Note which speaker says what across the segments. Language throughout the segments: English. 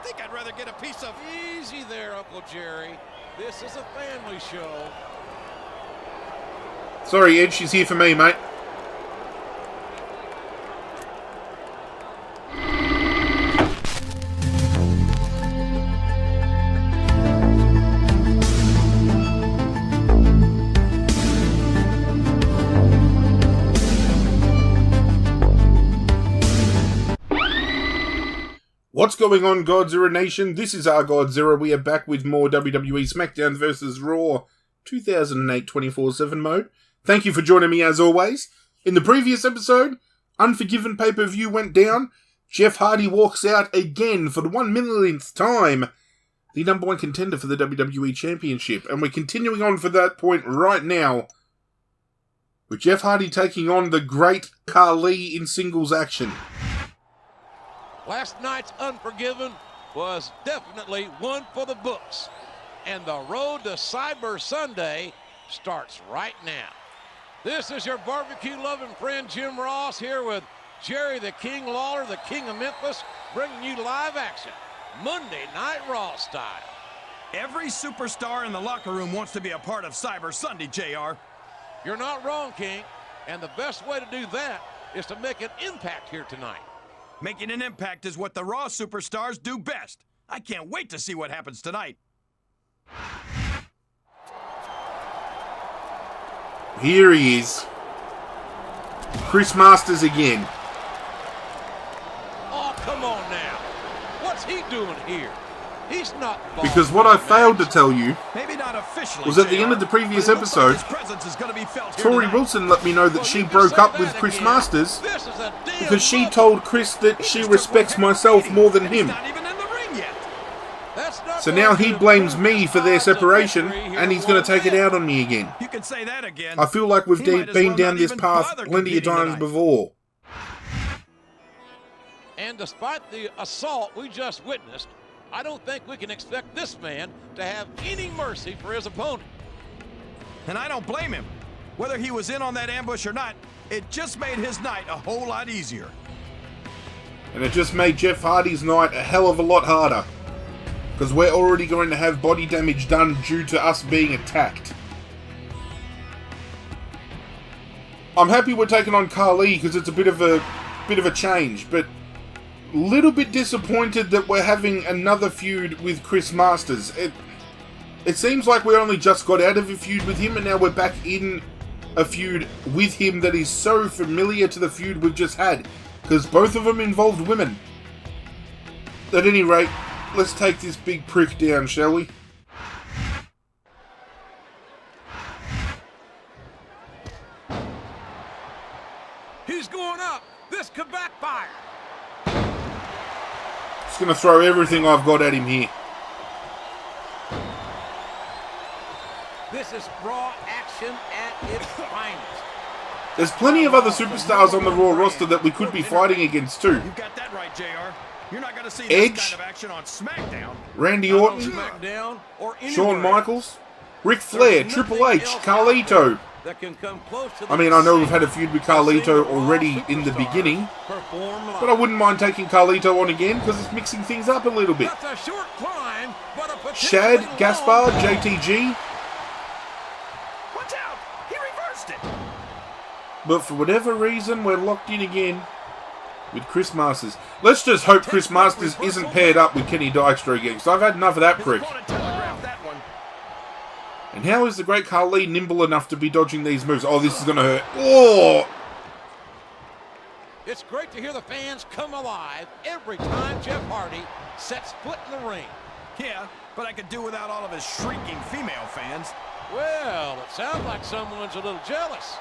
Speaker 1: think I'd rather get a piece of...
Speaker 2: Easy there, Uncle Jerry. This is a family show.
Speaker 3: Sorry, Ed, she's here for me, mate. What's going on, Godzilla Nation? This is our Godzilla. We are back with more WWE SmackDown vs. Raw 2008 24/7 mode. Thank you for joining me as always. In the previous episode, Unforgiven Pay-Per-View went down. Jeff Hardy walks out again for the 1 millionth time. The number one contender for the WWE Championship. And we're continuing on for that point right now. With Jeff Hardy taking on the great Khali in singles action.
Speaker 2: Last night's Unforgiven was definitely one for the books. And the road to Cyber Sunday starts right now. This is your barbecue-loving friend Jim Ross here with Jerry the King Lawler, the King of Memphis, bringing you live action, Monday Night Raw style.
Speaker 1: Every superstar in the locker room wants to be a part of Cyber Sunday, JR.
Speaker 2: You're not wrong, King. And the best way to do that is to make an impact here tonight.
Speaker 1: Making an impact is what the Raw superstars do best. I can't wait to see what happens tonight.
Speaker 3: Here he is. Chris Masters again.
Speaker 2: Oh, come on now. What's he doing here? He's not...
Speaker 3: Because what I failed to tell you
Speaker 1: Maybe not officially,
Speaker 3: was at the end of the previous episode, Torrie Wilson let me know that she broke up with Chris Masters because she told Chris that she respects myself more than him. So now he blames me for their separation, and he's going to take it out on me again.
Speaker 1: You can say that again.
Speaker 3: I feel like we've been down this path plenty of times before.
Speaker 2: And despite the assault we just witnessed, I don't think we can expect this man to have any mercy for his opponent.
Speaker 1: And I don't blame him. Whether he was in on that ambush or not, it just made his night a whole lot easier.
Speaker 3: And it just made Jeff Hardy's night a hell of a lot harder. Because we're already going to have body damage done due to us being attacked. I'm happy we're taking on Khali because it's a bit of a change, but little bit disappointed that we're having another feud with Chris Masters. It seems like we only just got out of a feud with him and now we're back in a feud with him that is so familiar to the feud we've just had. Because both of them involved women. At any rate, let's take this big prick down, shall we?
Speaker 2: He's going up. This could backfire.
Speaker 3: Just going to throw everything I've got at him here.
Speaker 2: This is Raw action at its finest.
Speaker 3: There's plenty of other superstars on the Raw roster that we could be fighting against too.
Speaker 1: You got that right, JR. You're not going to see
Speaker 3: Edge,
Speaker 1: this kind of action on SmackDown.
Speaker 3: Randy Orton, Shawn Michaels, Ric Flair, Triple H, Carlito. I mean, I know we've had a feud with Carlito already in the beginning, but I wouldn't mind taking Carlito on again because it's mixing things up a little bit. Shad, Gaspard, JTG.
Speaker 1: Watch out! He reversed it.
Speaker 3: But for whatever reason, we're locked in again with Chris Masters. Let's just hope Chris Masters isn't paired up with Kenny Dykstra again, because I've had enough of that prick. And how is the great Khali nimble enough to be dodging these moves? Oh, this is going to hurt. Oh!
Speaker 2: It's great to hear the fans come alive every time Jeff Hardy sets foot in the ring.
Speaker 1: Yeah, but I could do without all of his shrieking female fans.
Speaker 2: Well, it sounds like someone's a little jealous.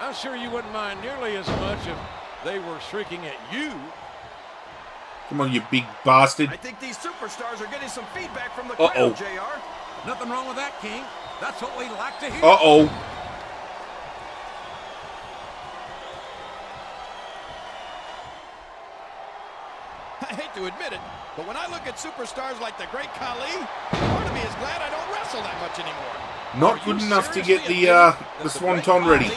Speaker 2: I'm sure you wouldn't mind nearly as much if they were shrieking at you.
Speaker 3: Come on, you big bastard.
Speaker 1: I think these superstars are getting some feedback from the crowd, JR.
Speaker 2: Nothing wrong with that, King. That's what we like to hear.
Speaker 3: Uh-oh.
Speaker 1: I hate to admit it, but when I look at superstars like the great Khali, part of me is glad I don't wrestle that much anymore.
Speaker 3: Not good enough to get the Swanton ready.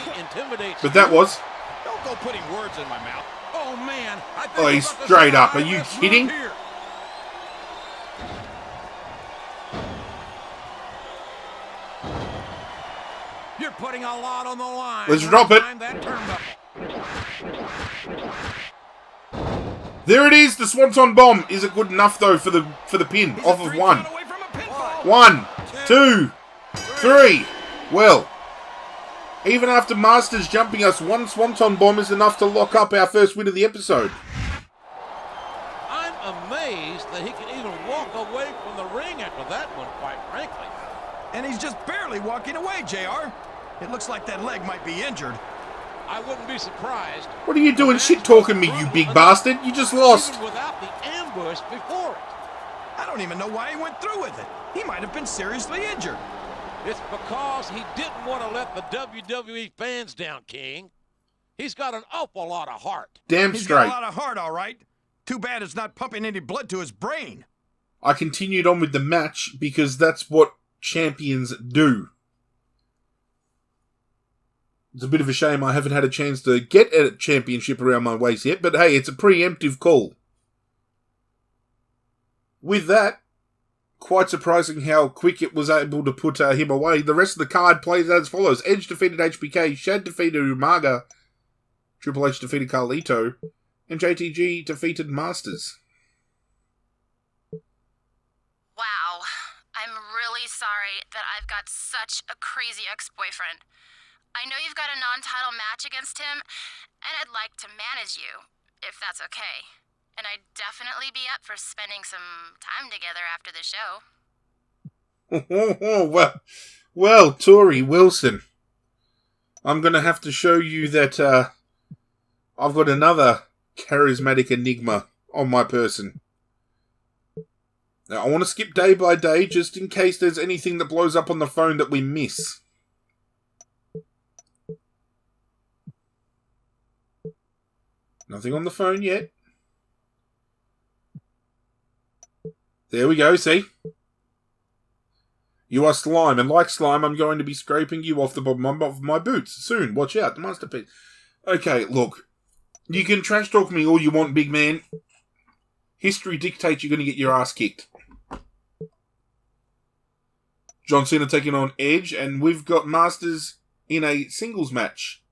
Speaker 3: But that was.
Speaker 1: Don't go putting words in my mouth.
Speaker 2: Oh, man.
Speaker 3: Oh, he's straight up. Are you kidding?
Speaker 2: putting a lot on the line.
Speaker 3: Let's drop it.
Speaker 2: That turnbuckle.
Speaker 3: There it is, the Swanton Bomb. Is it good enough, though, for the pin? Off of one. 1, 2, 3. Well, even after Masters jumping us, one Swanton Bomb is enough to lock up our first win of the episode.
Speaker 2: I'm amazed that he can even walk away from the ring after that one, quite frankly.
Speaker 1: And he's just barely walking away, JR. It looks like that leg might be injured.
Speaker 2: I wouldn't be surprised.
Speaker 3: What are you doing shit-talking me, you big bastard? You just lost.
Speaker 2: Even without the ambush before it.
Speaker 1: I don't even know why he went through with it. He might have been seriously injured.
Speaker 2: It's because he didn't want to let the WWE fans down, King. He's got an awful lot of heart.
Speaker 3: Damn
Speaker 1: He's
Speaker 3: straight.
Speaker 1: got a lot of heart, all right. Too bad it's not pumping any blood to his brain.
Speaker 3: I continued on with the match because that's what champions do. It's a bit of a shame I haven't had a chance to get a championship around my waist yet, but hey, it's a preemptive call. With that, quite surprising how quick it was able to put him away. The rest of the card plays as follows. Edge defeated HBK, Shad defeated Umaga, Triple H defeated Carlito, and JTG defeated Masters.
Speaker 4: Wow. I'm really sorry that I've got such a crazy ex-boyfriend. I know you've got a non-title match against him, and I'd like to manage you, if that's okay. And I'd definitely be up for spending some time together after the show.
Speaker 3: Well, Torrie Wilson, I'm going to have to show you that I've got another charismatic enigma on my person. Now, I want to skip day by day just in case there's anything that blows up on the phone that we miss. Nothing on the phone yet. There we go, see? You are slime, and like slime, I'm going to be scraping you off the bottom of my boots soon. Watch out, the masterpiece. Okay, look. You can trash talk me all you want, big man. History dictates you're going to get your ass kicked. John Cena taking on Edge, and we've got Masters in a singles match.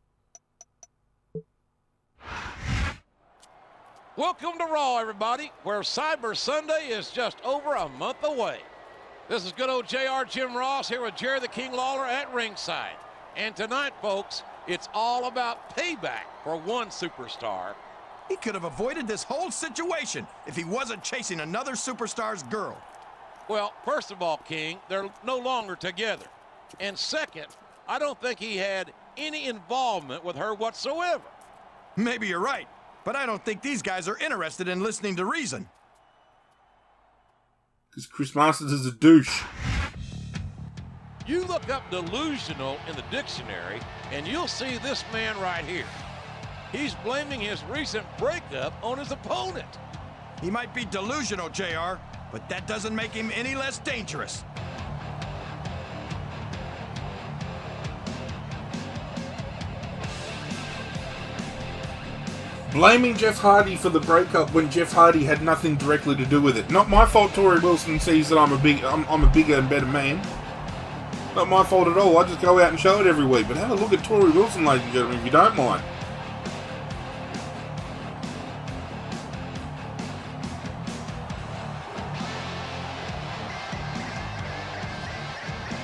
Speaker 2: Welcome to Raw, everybody, where Cyber Sunday is just over a month away. This is good old JR Jim Ross here with Jerry the King Lawler at ringside. And tonight, folks, it's all about payback for one superstar.
Speaker 1: He could have avoided this whole situation if he wasn't chasing another superstar's girl.
Speaker 2: Well, first of all, King, they're no longer together. And second, I don't think he had any involvement with her whatsoever.
Speaker 1: Maybe you're right, but I don't think these guys are interested in listening to reason.
Speaker 3: Because Chris Masters is a douche.
Speaker 2: You look up delusional in the dictionary, and you'll see this man right here. He's blaming his recent breakup on his opponent.
Speaker 1: He might be delusional, JR, but that doesn't make him any less dangerous.
Speaker 3: Blaming Jeff Hardy for the breakup when Jeff Hardy had nothing directly to do with it. Not my fault Torrie Wilson sees that I'm a bigger and better man. Not my fault at all. I just go out and show it every week. But have a look at Torrie Wilson, ladies and gentlemen, if you don't mind.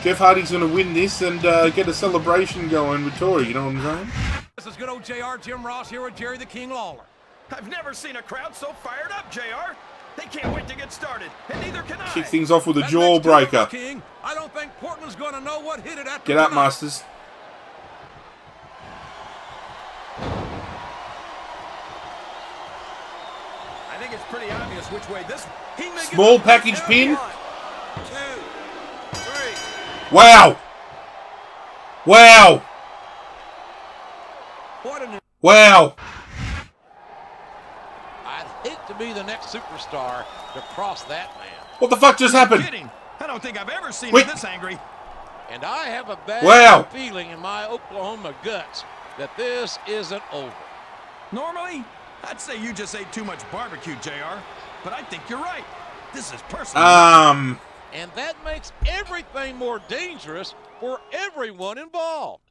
Speaker 3: Jeff Hardy's going to win this and get a celebration going with Torrie, you know what I'm saying?
Speaker 2: This is good old JR Jim Ross here with Jerry the King Lawler.
Speaker 1: I've never seen a crowd so fired up, JR. They can't wait to get started, and neither can I.
Speaker 3: Kick things off with a
Speaker 2: That
Speaker 3: jawbreaker.
Speaker 2: makes two of us, King. I don't think Portland's going to know what hit it after
Speaker 3: Get up,
Speaker 2: tonight.
Speaker 3: Masters.
Speaker 1: I think it's pretty obvious which way this...
Speaker 3: Small package pin.
Speaker 2: 1, 2, 3.
Speaker 3: Wow! Wow!
Speaker 2: What an...
Speaker 3: Wow!
Speaker 2: I'd hate to be the next superstar to cross that man.
Speaker 3: What the fuck just happened?
Speaker 1: Kidding. I don't think I've ever seen
Speaker 3: Wait.
Speaker 1: him this angry.
Speaker 2: And I have a bad
Speaker 3: Wow.
Speaker 2: feeling in my Oklahoma guts that this isn't over.
Speaker 1: Normally, I'd say you just ate too much barbecue, JR. But I think you're right. This is personal.
Speaker 2: And that makes everything more dangerous for everyone involved.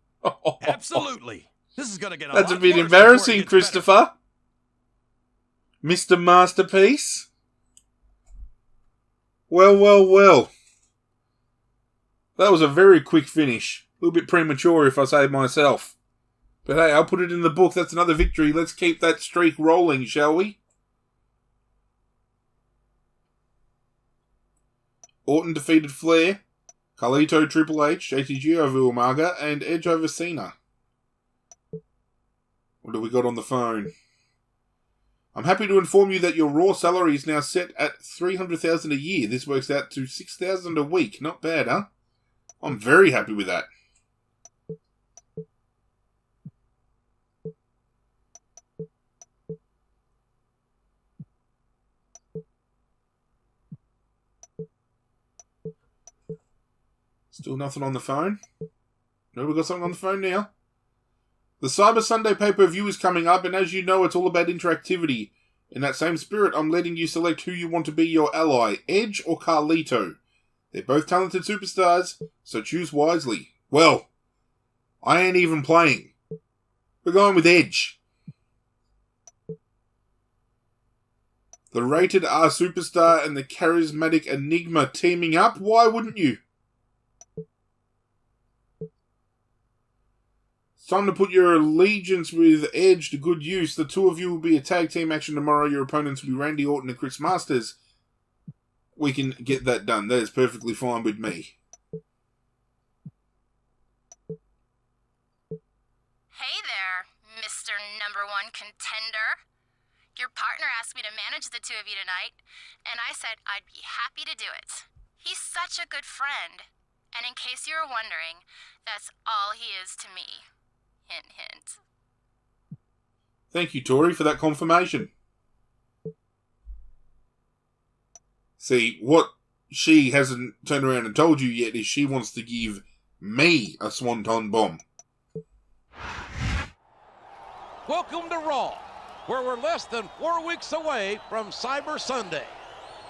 Speaker 1: Absolutely. This is going to get
Speaker 3: That's a
Speaker 1: lot
Speaker 3: bit
Speaker 1: worse
Speaker 3: embarrassing,
Speaker 1: before it gets better.
Speaker 3: Christopher. Mr. Masterpiece. Well, well, well. That was a very quick finish. A little bit premature if I say myself. But hey, I'll put it in the book. That's another victory. Let's keep that streak rolling, shall we? Orton defeated Flair. Carlito, Triple H, JTG over Umaga, and Edge over Cena. What do we got on the phone? I'm happy to inform you that your Raw salary is now set at $300,000 a year. This works out to $6,000 a week. Not bad, huh? I'm very happy with that. Still nothing on the phone? No, we've got something on the phone now. The Cyber Sunday pay-per-view is coming up, and as you know, it's all about interactivity. In that same spirit, I'm letting you select who you want to be your ally, Edge or Carlito. They're both talented superstars, so choose wisely. Well, I ain't even playing. We're going with Edge. The rated R superstar and the charismatic Enigma teaming up? Why wouldn't you? It's time to put your allegiance with Edge to good use. The two of you will be a tag team action tomorrow. Your opponents will be Randy Orton and Chris Masters. We can get that done. That is perfectly fine with me.
Speaker 4: Hey there, Mr. Number One Contender. Your partner asked me to manage the two of you tonight, and I said I'd be happy to do it. He's such a good friend. And in case you were wondering, that's all he is to me. Hint, hint.
Speaker 3: Thank you, Torrie, for that confirmation. See, what she hasn't turned around and told you yet is she wants to give me a swanton bomb.
Speaker 2: Welcome to Raw, where we're less than 4 weeks away from Cyber Sunday.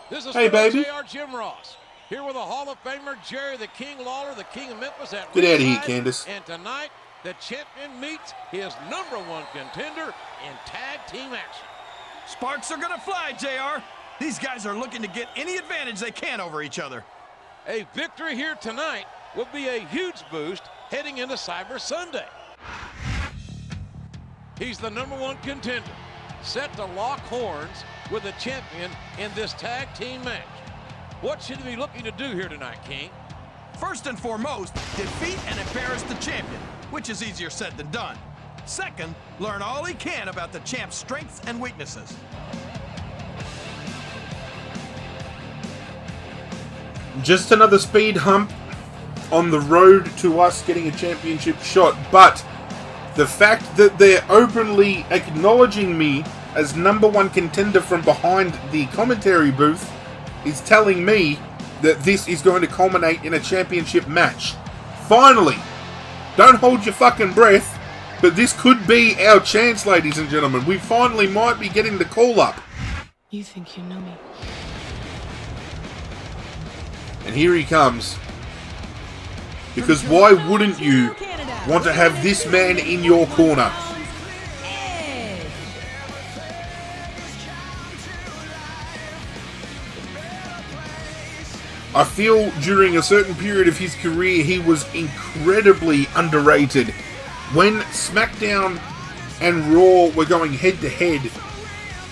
Speaker 2: This is
Speaker 3: Hey, baby.
Speaker 2: JR Jim Ross, here with the Hall of Famer Jerry the King Lawler, the King of Memphis at
Speaker 3: Get out of here,
Speaker 2: ringside.
Speaker 3: Candace.
Speaker 2: And tonight, the champion meets his number one contender in tag team action.
Speaker 1: Sparks are going to fly, JR. These guys are looking to get any advantage they can over each other.
Speaker 2: A victory here tonight will be a huge boost heading into Cyber Sunday. He's the number one contender, set to lock horns with the champion in this tag team match. What should he be looking to do here tonight, King?
Speaker 1: First and foremost, defeat and embarrass the champion, which is easier said than done. Second, learn all he can about the champ's strengths and weaknesses.
Speaker 3: Just another speed hump on the road to us getting a championship shot, but the fact that they're openly acknowledging me as number one contender from behind the commentary booth is telling me that this is going to culminate in a championship match. Finally! Don't hold your fucking breath, but this could be our chance, ladies and gentlemen. We finally might be getting the call up.
Speaker 5: You think you know me?
Speaker 3: And here he comes. Because why wouldn't you want to have this man in your corner? I feel during a certain period of his career he was incredibly underrated. When SmackDown and Raw were going head to head,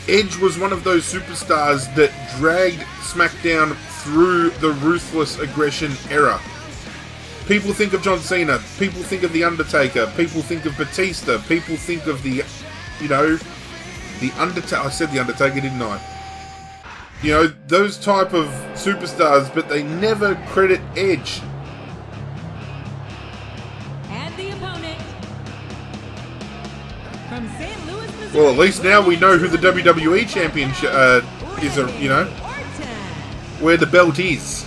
Speaker 3: Edge was one of those superstars that dragged SmackDown through the ruthless aggression era. People think of John Cena, people think of The Undertaker, people think of Batista, people think of the Undertaker. I said The Undertaker, didn't I? You know, those type of superstars, but they never credit Edge.
Speaker 5: And the opponent from St. Louis, Missouri.
Speaker 3: Well, at least now we know who the WWE Championship is, where the belt is.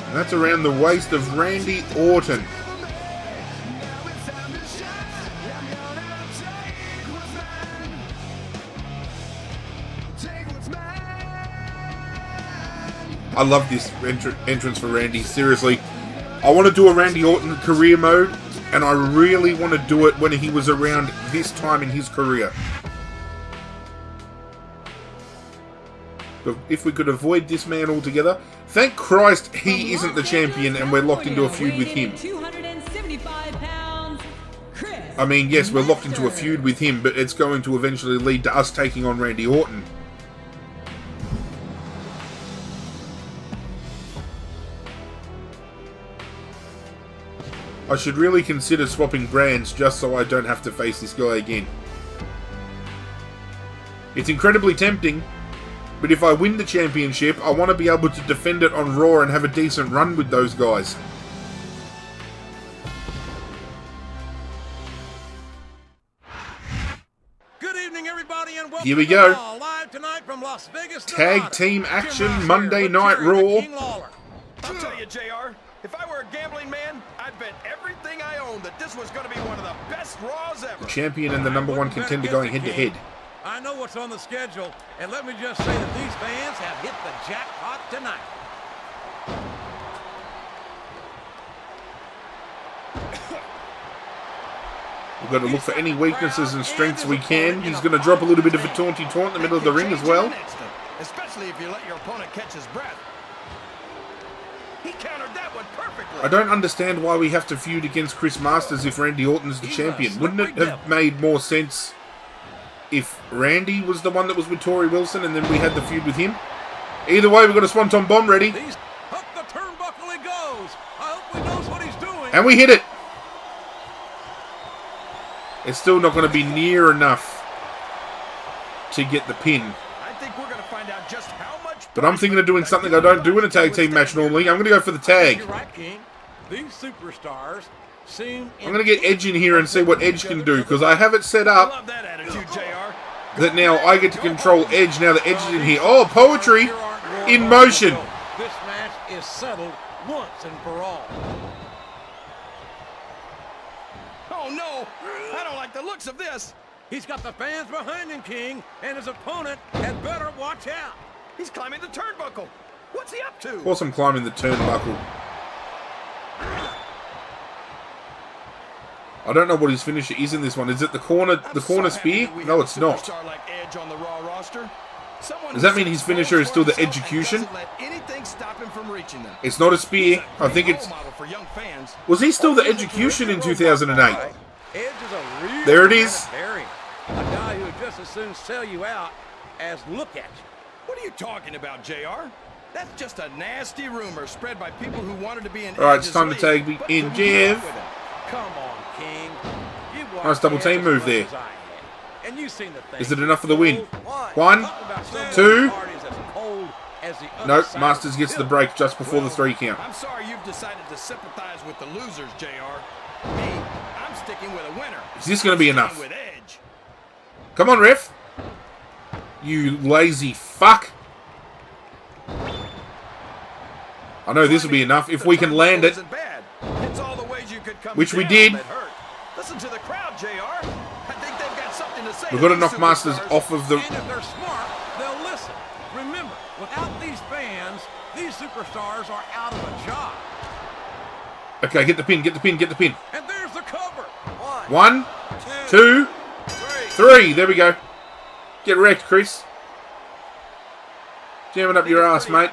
Speaker 3: And that's around the waist of Randy Orton. I love this entrance for Randy. Seriously, I want to do a Randy Orton career mode, and I really want to do it when he was around this time in his career. But if we could avoid this man altogether... Thank Christ he isn't the champion and we're locked into a feud with him. I mean, yes, we're locked into a feud with him, but it's going to eventually lead to us taking on Randy Orton. I should really consider swapping brands just so I don't have to face this guy again. It's incredibly tempting, but if I win the championship, I want to be able to defend it on Raw and have a decent run with those guys.
Speaker 2: Good evening, everybody, and welcome
Speaker 3: Here we go.
Speaker 2: Live tonight from Las Vegas,
Speaker 3: Tag
Speaker 2: Nevada.
Speaker 3: team action,
Speaker 2: Jim Ross
Speaker 3: Monday
Speaker 2: here with
Speaker 3: Night
Speaker 2: Jerry the
Speaker 3: Raw.
Speaker 2: King Lawler.
Speaker 1: I'll tell you, JR, if I were a gambling man, I'd bet everything I own that this was going to be one of the best Raws ever.
Speaker 3: The champion and the number one contender going head to head.
Speaker 2: I know what's on the schedule, and let me just say that these fans have hit the jackpot tonight.
Speaker 3: We've got to look for any weaknesses and strengths we can. He's going to drop a little bit of a taunty taunt in the middle of the ring as well.
Speaker 1: Especially if you let your opponent catch his breath. He countered that one perfectly.
Speaker 3: I don't understand why we have to feud against Chris Masters if Randy Orton's the champion. Wouldn't it have made more sense if Randy was the one that was with Torrie Wilson and then we had the feud with him? Either way, we've got a Swanton Bomb ready.
Speaker 2: Up the turnbuckle he goes. I hope he knows what he's doing.
Speaker 3: And we hit it. It's still not going to be near enough to get the pin.
Speaker 1: I think we're going to find out just how much.
Speaker 3: But I'm thinking of doing something I don't do in a tag team match normally. I'm going to go for the tag.
Speaker 2: You're right, King. These superstars seem.
Speaker 3: I'm going to get Edge in here and see what Edge can do, because I have it set
Speaker 1: I
Speaker 3: up
Speaker 1: love that attitude, JR.
Speaker 3: that now I get to control Edge now that Edge is in here. Oh, poetry in motion.
Speaker 2: This match is settled once and for all.
Speaker 1: Oh no, I don't like the looks of this.
Speaker 2: He's got the fans behind him, King, and his opponent had better watch out.
Speaker 1: He's climbing the turnbuckle. What's he up to?
Speaker 3: Of course I'm climbing the turnbuckle. I don't know what his finisher is in this one. Is it the corner spear? No, it's not. Does that mean his finisher is still the execution? It's not a spear. I think it's... Was he still the execution in 2008? There it is.
Speaker 2: A guy who would just as soon sell you out as look at you.
Speaker 1: What are you talking about, JR? That's just a nasty rumor spread by people who wanted to be in.
Speaker 3: Alright, it's time to tag me in, Jeff.
Speaker 2: Come on, King.
Speaker 3: Nice double team move there.
Speaker 2: And you've seen the thing.
Speaker 3: Is it enough for the win? 1, 2. Nope, Masters gets the break just before the 3 count.
Speaker 1: I'm sorry you've decided to sympathize with the losers, JR. Me, I'm sticking with a winner.
Speaker 3: Is this going to be enough?
Speaker 1: With Edge.
Speaker 3: Come on, ref. You lazy fuck. I know this will be enough if we can land it. Which we did.
Speaker 1: Listen to the crowd, JR. I think they've got something to say.
Speaker 3: We've got to knock Masters off of the...
Speaker 2: And if they're smart, they'll listen. Remember, without these fans, these superstars are out of a job.
Speaker 3: Okay, get the pin, get the pin, get the pin.
Speaker 2: And there's the cover.
Speaker 3: 1, 2, 3. There we go. Get wrecked, Chris. Jamming up your ass, mate.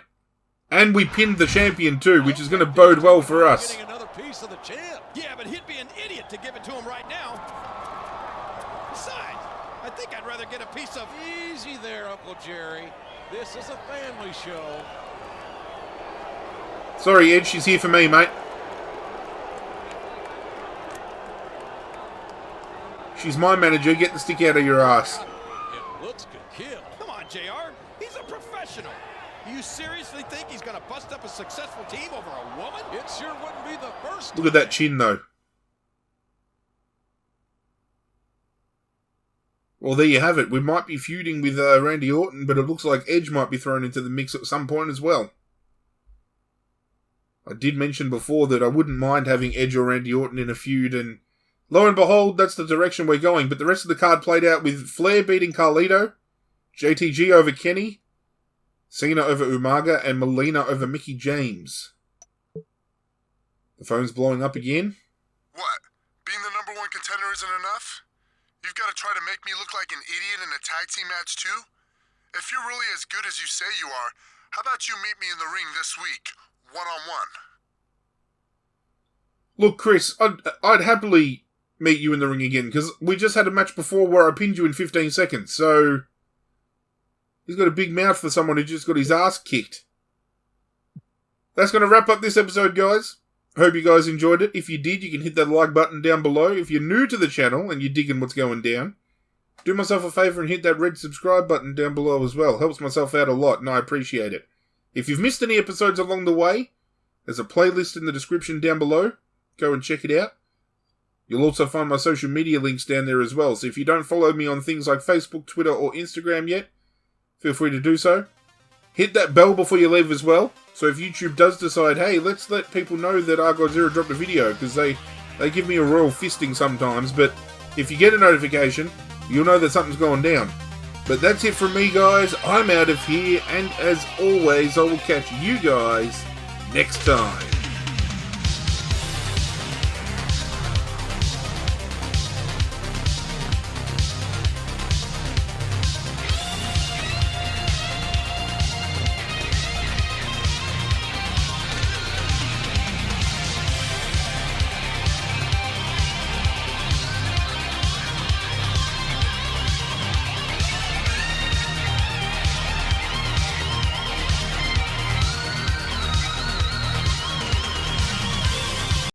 Speaker 3: And we pinned the champion too, which is going to bode well for us.
Speaker 2: Getting another piece of the champ.
Speaker 1: Yeah, but he'd be an idiot to give it to him right now. Besides, I think I'd rather get a piece of...
Speaker 2: Easy there, Uncle Jerry. This is a family show.
Speaker 3: Sorry, Ed, she's here for me, mate. She's my manager. Get the stick out of your ass.
Speaker 2: It looks good kill.
Speaker 1: Come on, JR. He's a professional. You seriously think he's going to bust up a successful team over a woman?
Speaker 2: It sure wouldn't be the first.
Speaker 3: Look at that chin, though. Well, there you have it. We might be feuding with Randy Orton, but it looks like Edge might be thrown into the mix at some point as well. I did mention before that I wouldn't mind having Edge or Randy Orton in a feud, and lo and behold, that's the direction we're going. But the rest of the card played out with Flair beating Carlito, JTG over Kenny, Cena over Umaga, and Melina over Mickey James. The phone's blowing up again.
Speaker 6: What? Being the number one contender isn't enough? You've got to try to make me look like an idiot in a tag team match too? If you're really as good as you say you are, how about you meet me in the ring this week, one-on-one?
Speaker 3: Look, Chris, I'd happily meet you in the ring again, because we just had a match before where I pinned you in 15 seconds, so... He's got a big mouth for someone who just got his ass kicked. That's going to wrap up this episode, guys. Hope you guys enjoyed it. If you did, you can hit that like button down below. If you're new to the channel and you're digging what's going down, do myself a favour and hit that red subscribe button down below as well. Helps myself out a lot, and I appreciate it. If you've missed any episodes along the way, there's a playlist in the description down below. Go and check it out. You'll also find my social media links down there as well, so if you don't follow me on things like Facebook, Twitter, or Instagram yet, feel free to do so. Hit that bell before you leave as well, so if YouTube does decide, hey, let's let people know that ArGod0 dropped a video, because they give me a royal fisting sometimes, but if you get a notification, you'll know that something's going down. But that's it from me, guys. I'm out of here, and as always, I will catch you guys next time.